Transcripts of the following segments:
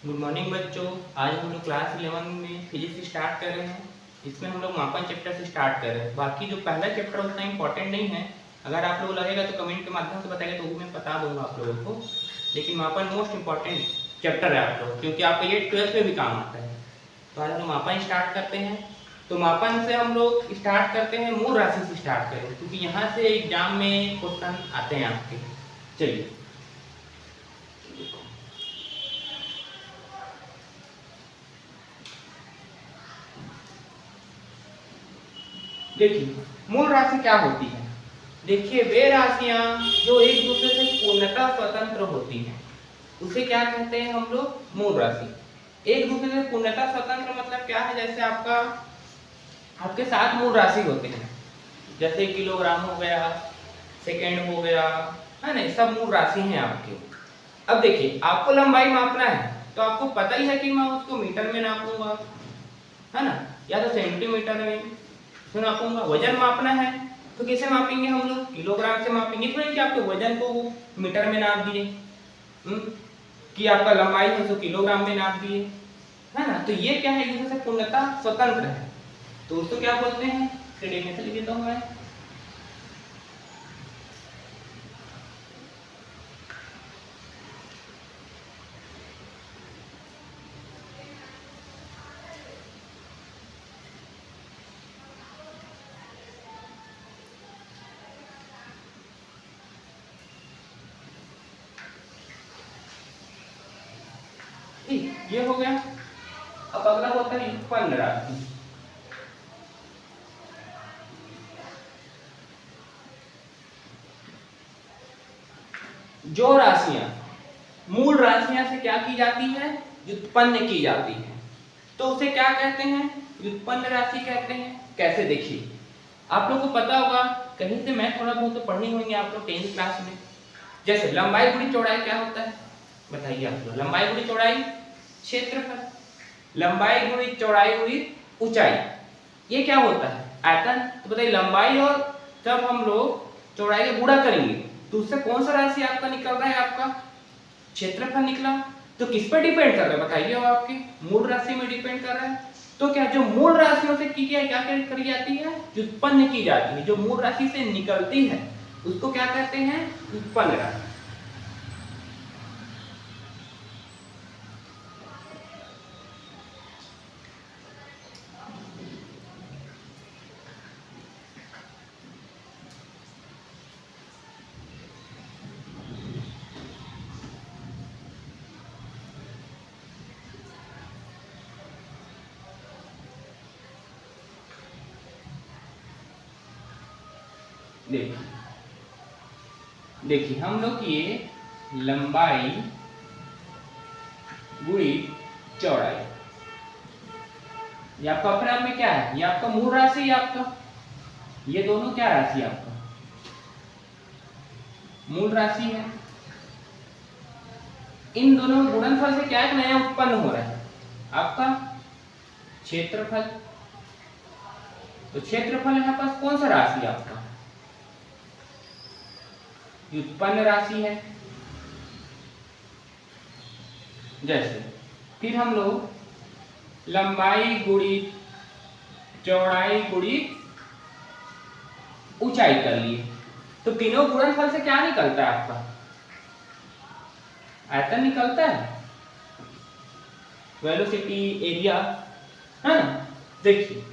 Good morning बच्चों। आज हम लोग क्लास 11 में फिजिक्स स्टार्ट कर रहे हैं। इसमें हम लोग मापन चैप्टर से स्टार्ट कर रहे हैं। बाकी जो पहला चैप्टर उतना इंपॉर्टेंट नहीं है। अगर आप लोग लगेगा तो कमेंट के माध्यम से बताइए तो वो मैं बता दूंगा आप लोगों को। लेकिन मापन मोस्ट इंपॉर्टेंट चैप्टर है आप लोग, क्योंकि आपका ये 12th में भी काम आता है। तो आज हम मापन स्टार्ट करते हैं। तो मापन से हम लोग स्टार्ट करते हैं, मूल राशि से स्टार्ट करें, क्योंकि यहाँ से एग्जाम में क्वेश्चन आते हैं आपके। चलिए देखिए, मूल राशि क्या होती है। देखिए, वे राशियां जो एक दूसरे से पूर्णतः स्वतंत्र होती हैं उसे क्या कहते हैं हम लोग, मूल राशि। एक दूसरे से पूर्णतः स्वतंत्र मतलब क्या है, जैसे आपके 7 मूल राशि होते हैं, जैसे किलोग्राम हो गया, सेकेंड हो गया, है ना, सब मूल राशि हैं आपके। अब देखिए, आपको लंबाई मापना है तो आपको पता ही है कि मैं उसको मीटर में नापूंगा, है ना, या तो सेंटीमीटर में तो नापूंगा। वजन मापना है तो किसे मापेंगे हम लोग, किलोग्राम से मापेंगे। थोड़ी कि आपके वजन को मीटर में नाप दिए, कि आपका लंबाई है तो किलोग्राम में नाप दिए, है ना। तो ये क्या है, एक दूसरे से पूर्णतः स्वतंत्र है। तो उसको क्या बोलते हैं, डेफिनेशन लिख देता हूं मैं। ठीक, ये हो गया। अब अगला होता है व्युत्पन्न राशि। जो राशियां मूल राशियां से क्या की जाती है, व्युत्पन्न की जाती है, तो उसे क्या कहते हैं, व्युत्पन्न राशि कहते हैं। कैसे, देखिए, आप लोगों को पता होगा, कहीं से मैं थोड़ा बहुत तो पढ़ी होंगे आप लोग 10th क्लास में। जैसे लंबाई गुणी चौड़ाई क्या होता है, बताइए आप लोग। लंबाई गुणी चौड़ाई क्षेत्रफल, लंबाई गुणी चौड़ाई गुणी ऊंचाई, ये क्या होता है, आयतन। तो बताइए, लंबाई और जब हम लोग चौड़ाई का गुणा करेंगे तो उससे कौन सा राशि आपका निकल रहा है, आपका क्षेत्रफल निकला। तो किस पर डिपेंड कर रहा है, बताइए, वो आपकी मूल राशि में डिपेंड कर रहा है। तो क्या, जो मूल राशियों से क्या करी जाती है, व्युत्पन्न की जाती है। जो मूल राशि से निकलती है उसको क्या कहते हैं, व्युत्पन्न राशि। देखिए हम लोग ये लंबाई गुणी चौड़ाई, ये आपका अपने आप में क्या है, ये आपका मूल राशि है आपका। ये दोनों क्या राशि है, आपका मूल राशि है। इन दोनों गुणनफल से क्या एक नया उत्पन्न हो रहा है, आपका क्षेत्रफल। तो क्षेत्रफल यहाँ पास कौन सा राशि है, आपका व्युत्पन्न राशि है। जैसे फिर हम लोग लंबाई गुणी चौड़ाई गुणी ऊंचाई कर लिए, तो तीनों गुणनफल से क्या निकलता है, आपका आयतन निकलता है, वेलोसिटी, एरिया, है ना। देखिए,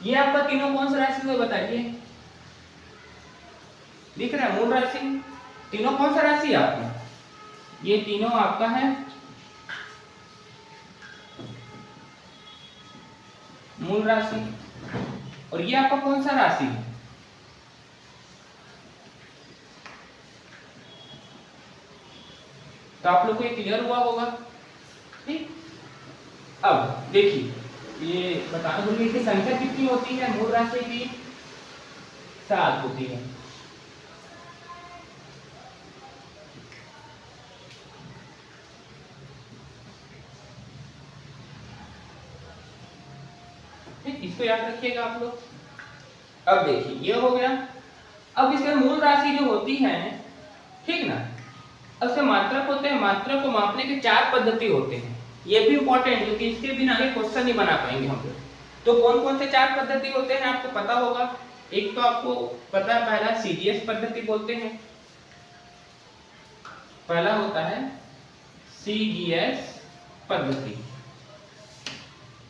ये आपका तीनों कौन सा राशि हुआ, बताइए, दिख रहा है मूल राशि। तीनों कौन सा राशि है आपका, ये तीनों आपका है मूल राशि। और ये आपका कौन सा राशि है, तो आप लोग को ये क्लियर हुआ होगा। ठीक, अब देखिए, ये बताना भूल गए कि संख्या कितनी होती है मूल राशि की, 7 होती है। ठीक, इसको याद रखिएगा आप लोग। अब देखिए, ये हो गया। अब इसमें मूल राशि जो होती है, ठीक ना, अब से मात्रक होते हैं। मात्रक को मापने के 4 पद्धति होते हैं। ये भी इंपॉर्टेंट, क्योंकि इसके बिना आगे क्वेश्चन नहीं बना पाएंगे हम लोग। तो कौन कौन से 4 पद्धति होते हैं आपको पता होगा। एक तो आपको पता है, पहला सीजीएस पद्धति बोलते हैं, पहला होता है सीजीएस पद्धति।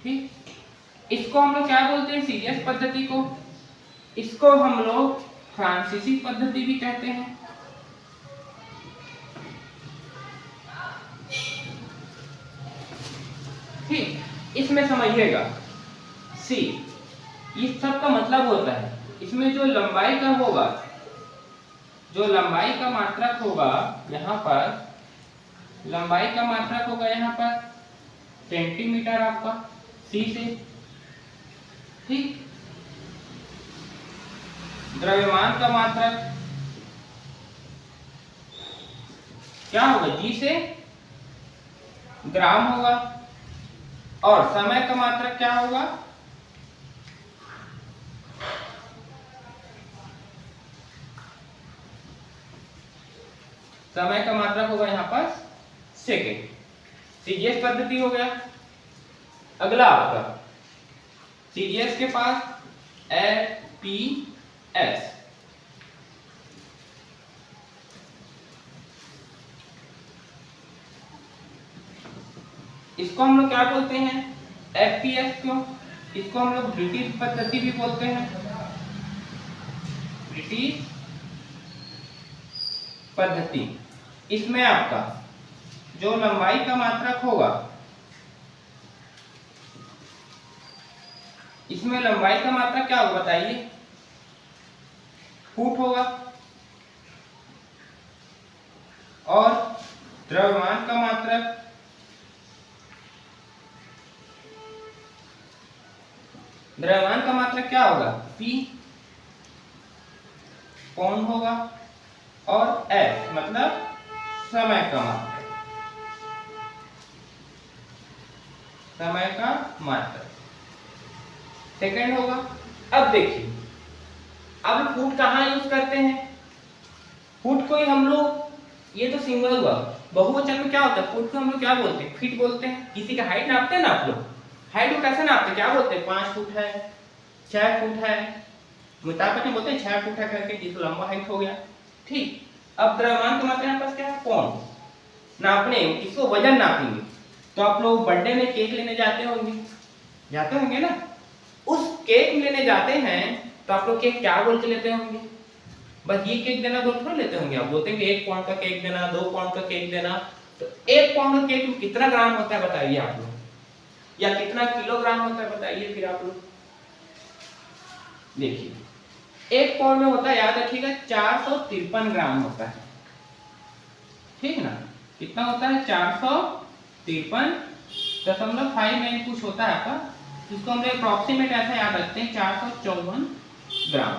ठीक, इसको हम लोग क्या बोलते हैं सीजीएस पद्धति को, इसको हम लोग फ्रांसीसी पद्धति भी कहते हैं। ठीक, इसमें समझिएगा सी, इस सब का मतलब होता है इसमें जो लंबाई का होगा, जो लंबाई का मात्रक होगा यहाँ पर, लंबाई का मात्रक होगा यहाँ पर सेंटीमीटर आपका सी से। ठीक, द्रव्यमान का मात्रक क्या होगा जी से, ग्राम होगा। और समय का मात्रक क्या होगा, समय का मात्रक होगा यहाँ पर सेकेंड। सीजीएस पद्धति हो गया। अगला आपका सीजीएस के पास एफपीएस, इसको हम लोग क्या बोलते हैं एफपीएस क्यों, इसको हम लोग ब्रिटिश पद्धति भी बोलते हैं, ब्रिटिश पद्धति। इसमें आपका जो लंबाई का मात्रक होगा, इसमें लंबाई का मात्रक क्या होगा बताइए, फुट होगा। और द्रव्यमान का मात्रक, द्रव्यमान का मात्रक क्या होगा पी, पौंड होगा। और एफ मतलब समय का मात्रक, समय का मात्रक सेकंड होगा। अब देखिए, अब फुट कहाँ यूज करते हैं, फुट को ही हम लोग, ये तो सिंगल हुआ, बहुवचन में क्या होता है फुट को हम लोग क्या बोलते हैं फीट बोलते हैं। किसी का हाइट नापते हैं ना आप लोग, हाइट को कैसे नापते हैं, क्या बोलते हैं 5 फुट है, 6 फुट है, मुताबिक बोलते हैं 6 फुट है करके, जिसको लंबा हाइट हो गया। ठीक, अब द्रव्यमान का मात्रक पास क्या है पौंड, नापने इसको वजन नापेंगे। तो आप लोग बर्थडे में केक लेने जाते होंगे ना, उस केक लेने जाते हैं तो आप लोग केक क्या बोल के लेते होंगे, बस ये केक देना बोल थोड़ा लेते होंगे, आप बोलते हैं 1 पाउंड का केक देना, 2 पाउंड का केक देना। तो 1 पाउंड का केक में कितना ग्राम होता है बताइए आप लोग, या कितना किलोग्राम होता है बताइए फिर आप लोग। देखिए 1 पाउंड में होता है, याद रखिएगा 453 ग्राम होता है। ठीक ना, कितना होता है 453.59 कुछ होता है आपका, इसको हम अप्रोक्सीमेट ऐसा याद रखते हैं 454 ग्राम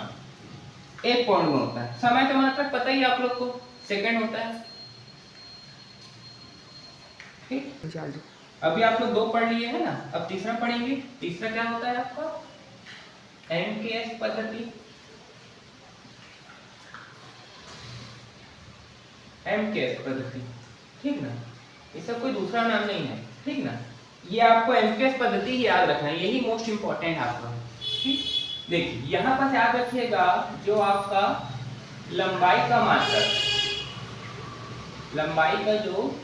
1 पाउंड में होता है। समय का मात्रक पता ही आप लोग को सेकंड होता है। ठीक, अभी आप लोग 2 पढ़ लिए है ना, अब तीसरा पढ़ेंगे। तीसरा क्या होता है आपका एमकेएस पद्धति। एमकेएस पद्धति, ठीक ना, इसका कोई दूसरा नाम नहीं है। ठीक ना, ये आपको एमकेएस पद्धति ही याद रखना है, यही मोस्ट इंपॉर्टेंट आपका। ठीक, देखिए यहाँ पर याद रखिएगा, जो आपका लंबाई का मात्रक, लंबाई का जो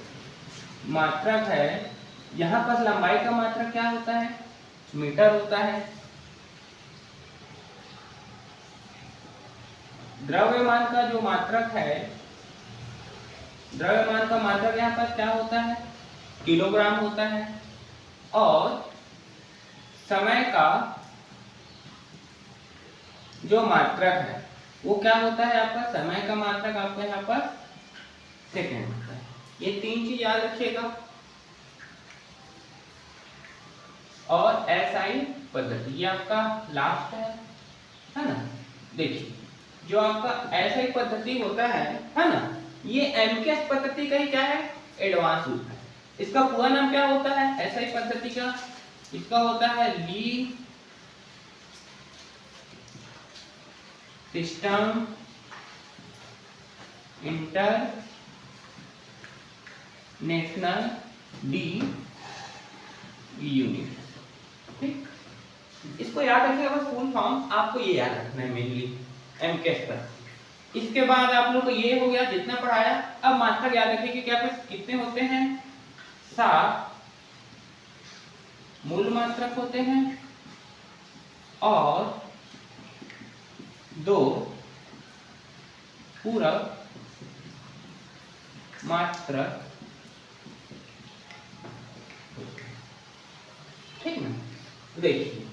मात्रक है, यहाँ पर लंबाई का मात्रक क्या होता है मीटर होता है। द्रव्यमान का जो मात्रक है, द्रव्यमान का मात्रक यहाँ पर क्या होता है किलोग्राम होता है। और समय का जो मात्रक है वो क्या होता है आपका, समय का मात्रक आपका यहाँ पर सेकंड होता है। ये 3 चीज याद रखिएगा। और एसआई पद्धति, ये आपका लास्ट है ना। देखिए जो आपका एसआई पद्धति होता है ना, ये एमकेएस पद्धति का ही क्या है एडवांस रूप है। इसका पूरा नाम क्या होता है एसआई पद्धति का, इसका होता है ली सिस्टम इंटरनेशनल डी यूनिट। ठीक, इसको याद रखिएगा, बस फुल फॉर्म आपको ये याद रखना है मेनली एमकेएस पर। इसके बाद आप लोग को ये हो गया जितना पढ़ाया। अब मात्रक याद रखिए कि क्या कुछ कितने होते हैं, 7 मूल मात्रक होते हैं और 2 पूरक मात्रक। ठीक ना, देखिए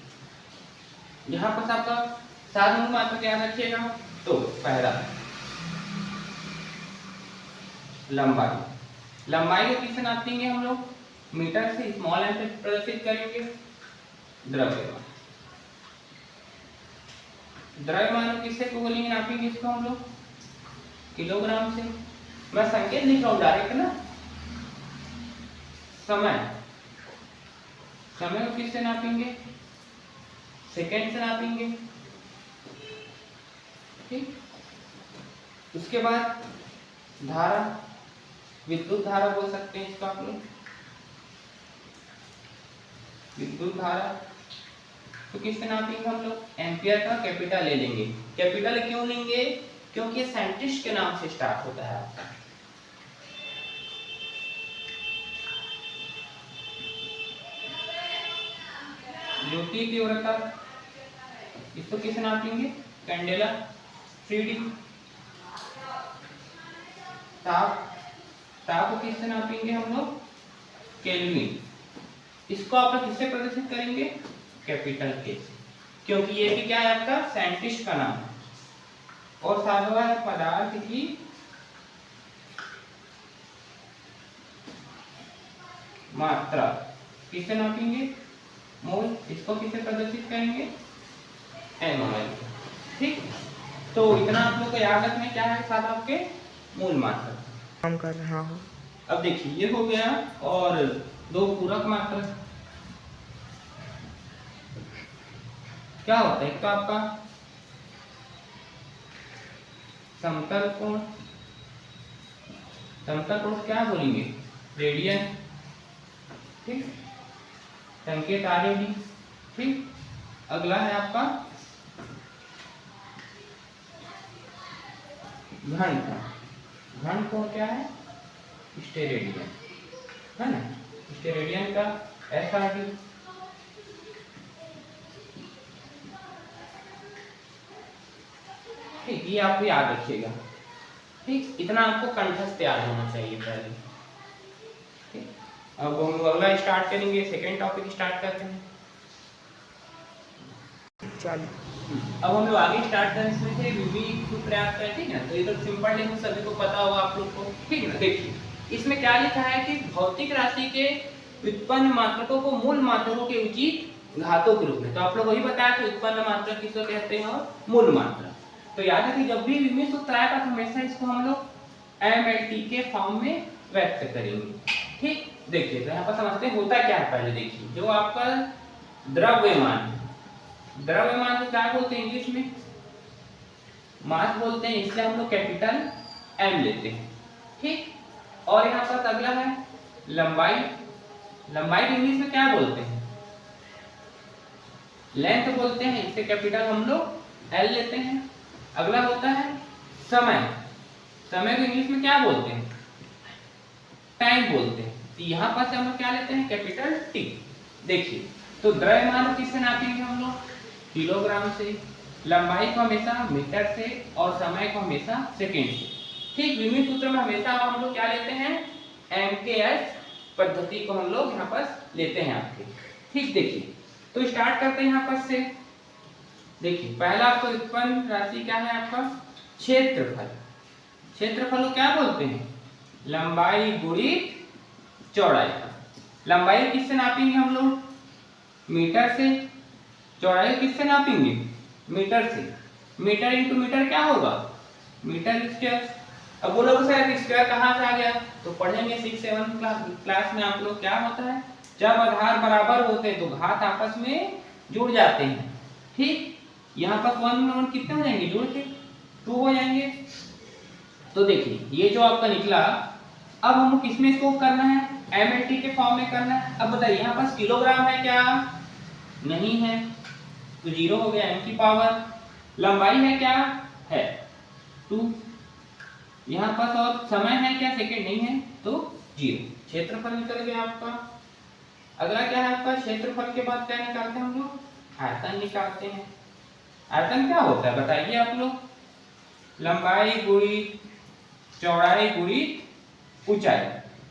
यहाँ पर आपका 7 मूल मात्रक याद रखिएगा। तो पहला लंबाई, लंबाई को किससे नापेंगे हम लोग, मीटर से, स्मॉल एम से प्रदर्शित करेंगे। द्रव्यमान, द्रव्यमान किससे को बोलेंगे, नापेंगे इसको हम लोग किलोग्राम से। मैं संकेत लिख रहा हूँ डायरेक्ट ना। समय, समय को किससे नापेंगे, सेकेंड से नापेंगे। ठीक, उसके बाद धारा, विद्युत धारा बोल सकते हैं इसको आप लोग, विद्युत धारा तो किससे नापेंगे हम लोग, एम्पियर का कैपिटल ले लेंगे। कैपिटल क्यों लेंगे, क्योंकि साइंटिस्ट के नाम से स्टार्ट होता है आपका। ज्योति तीव्रता, इसको किससे नापेंगे, कैंडेला। 3D ताप, ताप को किससे नापेंगे हम लोग, केल्विन। इसको आप लोग किससे प्रदर्शित करेंगे, कैपिटल के से, क्योंकि ये भी क्या है आपका साइंटिस्ट का नाम है। और सातवां है पदार्थ की मात्रा, किससे नापेंगे, मोल। इसको किससे प्रदर्शित करेंगे, एमओएल। ठीक, तो इतना आप लोग को याद रखना है, क्या है साथ आपके मूल मात्रा काम कर रहा हूँ। अब देखिए ये हो गया, और 2 पूरक मात्रक क्या होता है, एक तो आपका समतल कोण, समतल कोण क्या बोलेंगे, रेडियन। ठीक, संकेत RAD। ठीक, अगला है आपका घन कोण, घन कोण क्या है, स्टेरेडियन है ना, स्टेरेडियन का SRD। ठीक, ये आपको याद रखिएगा। ठीक, इतना आपको कंठस्थ याद होना चाहिए पहले। ठीक, अब हम अगला स्टार्ट करेंगे, सेकेंड टॉपिक स्टार्ट करते हैं। चलो अब हम लोग आगे स्टार्ट करें, इसमें से विधि सूत्र याद करें। ठीक है, तो ये तो सिंपल है, सभी को पता होगा आप लोग को। ठीक है ना, देखिए इसमें क्या लिखा है कि भौतिक राशि के उत्पन्न मात्रकों को मूल मात्रकों के उचित घातों के रूप में, तो आप लोग वही बताया कि उत्पन्न मात्रक किसको कहते हैं और मूल मात्रक। तो याद है कि जब भी विधि सूत्र आएगा तो हमेशा इसको हम लोग MLT के फॉर्म में व्यक्त करेंगे। ठीक, देखिए तो यहाँ पर समझते हैं होता क्या है। पहले देखिए जो आपका द्रव्यमान है, द्रव्यमान को क्या बोलते हैं इंग्लिश में, मास बोलते हैं, इसलिए हम लोग कैपिटल M लेते हैं। ठीक, और यहाँ पर अगला है लंबाई, लंबाई को इंग्लिश में क्या बोलते हैं, लेंथ बोलते हैं, इससे कैपिटल हम लोग L लेते हैं। अगला होता है समय, समय को इंग्लिश में क्या बोलते हैं, टाइम बोलते हैं, तो यहाँ पर से हम लोग क्या लेते हैं, कैपिटल T। देखिए तो द्रव्यमान को किससे नापेंगे हम लोग, किलोग्राम से, लंबाई को हमेशा मीटर से, और समय को हमेशा सेकेंड से। ठीक, विधि सूत्र में हमेशा हम लोग क्या लेते हैं, MKS पद्धति को हम लोग यहाँ पर लेते हैं आपके। ठीक, देखिए तो स्टार्ट करते हैं यहाँ पर से। देखिए पहला आपको उत्पन्न राशि क्या है आपका, क्षेत्रफल। क्षेत्रफल को क्या बोलते हैं, लंबाई गुणित चौड़ाई का। लंबाई किससे नापेंगे हम लोग, मीटर से। चौड़ाई किससे नापेंगे, मीटर से। मीटर इंटू मीटर क्या होगा, मीटर स्क्वायर। अब बोलोगे सर स्क्वायर कहाँ से आ गया, तो पढ़ेंगे 6-7 क्लास में आप लोग, क्या होता है जब आधार बराबर होते हैं तो घात आपस में जुड़ जाते हैं। ठीक, यहाँ पर 1 कितने हो जाएंगे, जुड़ के 2 हो जाएंगे। तो देखिए ये जो आपका निकला, अब हमको किसमें इसको करना है, MLT के फॉर्म में करना है। अब बताइए यहाँ पास किलोग्राम है क्या? नहीं है, तो 0 हो गया m की पावर। लंबाई है क्या? है 2। यहाँ पास और समय है क्या? सेकंड नहीं है, तो 0। क्षेत्रफल निकल गया आपका। अगला क्या है आपका? क्षेत्रफल के बाद क्या निकालते हैं हम लोग? आयतन निकालते हैं। आयतन क्या होता है बताइए आप लोग? लंबाई गुणित चौड़ाई गुणित ऊंचाई।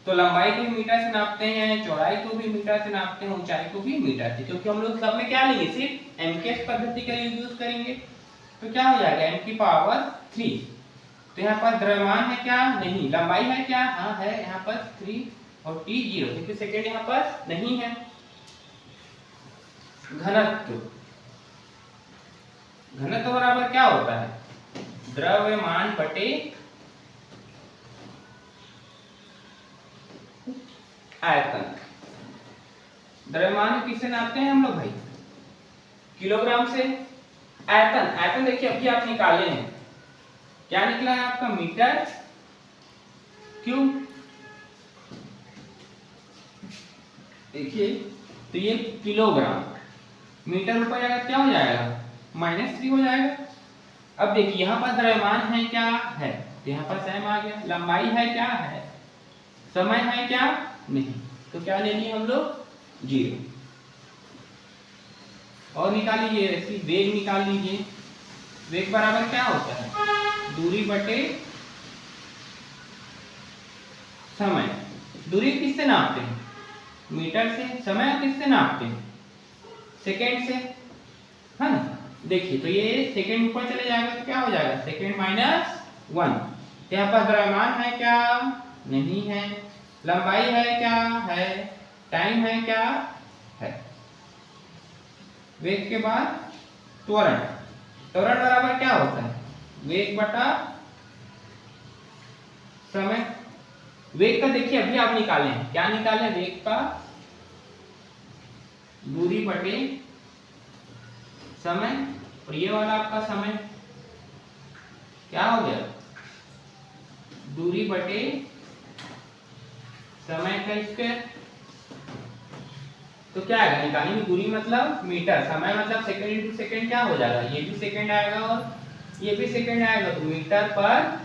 तो लंबाई को भी मीटर से नापते हैं, चौड़ाई को भी मीटर से नापते हैं, ऊंचाई को भी मीटर से, क्योंकि हम लोग सब में क्या लेंगे? सिर्फ MKS पद्धति का यूज करेंगे। तो क्या हो जाएगा? m की पावर 3। तो यहाँ पर द्रव्यमान है क्या? नहीं। लंबाई है क्या? हाँ है, यहाँ पर 3 और t 0, क्योंकि सेकेंड यहाँ पर नहीं है। घनत्व, घनत्व बराबर क्या होता है? द्रव्यमान बटे आयतन। द्रव्यमान किससे नापते हैं हम लोग भाई? किलोग्राम से। आयतन, आयतन देखिए अभी आप निकाले हैं, क्या निकला है आपका? Metre cube. देखिए तो ये किलोग्राम, मीटर ऊपर जाएगा क्या हो जाएगा? -3 हो जाएगा। अब देखिए यहाँ पर द्रव्यमान है क्या? है, तो यहाँ पर m आ गया। लंबाई है क्या? है। समय है क्या? नहीं, तो क्या ले लिए हम लोग? 0। और निकाल लीजिए, ऐसी वेग निकाल लीजिए। वेग बराबर क्या होता है? दूरी बटे समय। दूरी किससे नापते हैं? मीटर से। समय किससे नापते हैं? सेकंड से, है ना? देखिए तो ये सेकंड ऊपर चले जाएगा तो क्या हो जाएगा? सेकंड -1। यहाँ पर द्रव्यमान है क्या? नहीं है। लंबाई है क्या? है। टाइम है क्या? है। वेग के बाद त्वरण। त्वरण बराबर क्या होता है? वेग बटा समय। वेग का देखिए अभी आप निकाले हैं, क्या निकाले? वेग का दूरी बटे समय, और ये वाला आपका समय क्या हो गया? दूरी बटे समय का स्क्वायर। तो क्या आएगा? निकालेंगे दूरी मतलब मीटर, समय मतलब सेकंड इंटू सेकंड, क्या हो जाएगा? ये भी सेकंड आएगा और ये भी सेकंड आएगा, तो मीटर पर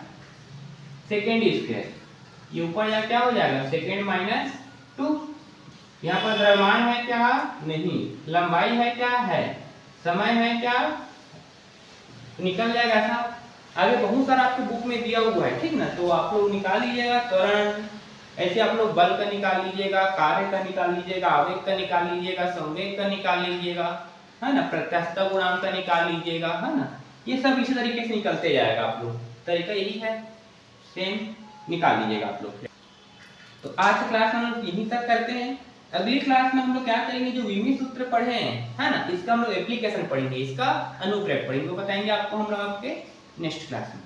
सेकंड स्क्वायर। ये ऊपर जा क्या हो जाएगा? सेकंड -2। यहाँ पर द्रव्यमान है क्या? नहीं। लंबाई है क्या? है। समय है क्या? निकल जाएगा ऐसा। आगे बहुत सारा आपको बुक में दिया हुआ है, ठीक ना? तो आप लोग निकाल लीजिएगा त्वरण। ऐसे आप लोग बल का निकाल लीजिएगा, कार्य का निकाल लीजिएगा, आवेग का निकाल लीजिएगा, संवेग का निकाल लीजिएगा, है ना? प्रत्यास्थता गुणांक का निकाल लीजिएगा, है ना? ये सब इसी तरीके से निकलते जाएगा। आप लोग तरीका यही है, सेम निकाल लीजिएगा आप लोग। तो आज की क्लास हम लोग यहीं तक करते हैं। अगली क्लास में हम लोग क्या करेंगे? जो विमी सूत्र पढ़े हैं, है ना, इसका हम लोग एप्लीकेशन पढ़ेंगे, इसका अनुप्रयोग पढ़ेंगे, वो बताएंगे आपको हम लोग आपके नेक्स्ट क्लास में।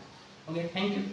Okay, thank you.